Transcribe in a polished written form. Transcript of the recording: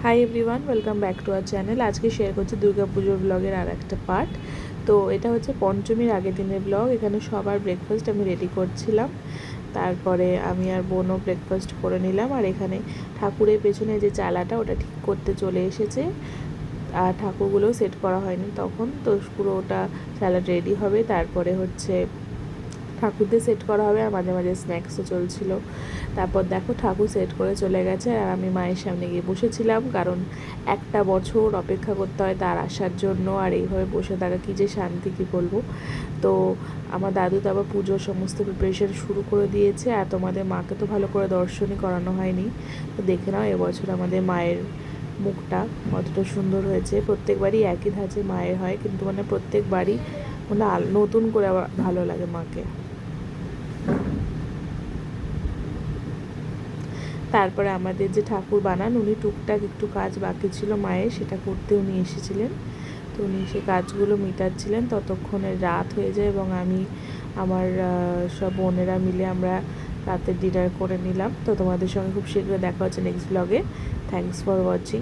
Hi everyone, welcome back to our channel. আজকে share করছি দুর্গাপুজোর ব্লগের আর একটা পার্ট। তো এটা হচ্ছে পঞ্চমীর আগের দিনের ব্লগ। এখানে সবার ব্রেকফাস্ট আমি রেডি করছিলাম, তারপরে আমি আর বোনও ব্রেকফাস্ট করে নিলাম। আর এখানে ঠাকুরের পেছনে যে চালাটা ওটা ঠিক করতে চলে এসেছে, আর ঠাকুরগুলোও সেট করা হয়নি তখন, তো পুরো ওটা চালা রেডি হবে। তারপরে হচ্ছে ঠাকুরদের সেট করা হবে, আর মাঝে মাঝে স্ন্যাক্সও চলছিল। তারপর দেখো ঠাকুর সেট করে চলে গেছে, আর আমি মায়ের সামনে গিয়ে বসেছিলাম, কারণ একটা বছর অপেক্ষা করতে হয় তার আসার জন্য, আর এইভাবে বসে থাকা কী যে শান্তি, কী বলবো। তো আমার দাদু তো আবার পুজোর সমস্ত প্রিপারেশন শুরু করে দিয়েছে, আর তোমাদের মাকে তো ভালো করে দর্শনই করানো হয়নি। তো দেখে নাও এবছর আমাদের মায়ের মুখটা কতটা সুন্দর হয়েছে। প্রত্যেকবারই একই ধাঁচে মায়ের হয়, কিন্তু মানে প্রত্যেকবারই মানে নতুন করে আবার ভালো লাগে মাকে। তারপরে আমাদের যে ঠাকুর বানান, উনি টুকটাক একটু কাজ বাকি ছিল মায়ের, সেটা করতে উনি এসেছিলেন। তো উনি সে কাজগুলো মেটাচ্ছিলেন, ততক্ষণে রাত হয়ে যায় এবং আমি আমার সব বোনেরা মিলে আমরা রাতের ডিনার করে নিলাম। তো তোমাদের সঙ্গে খুব শীঘ্রই দেখা হচ্ছে নেক্সট ব্লগে। Thanks for watching.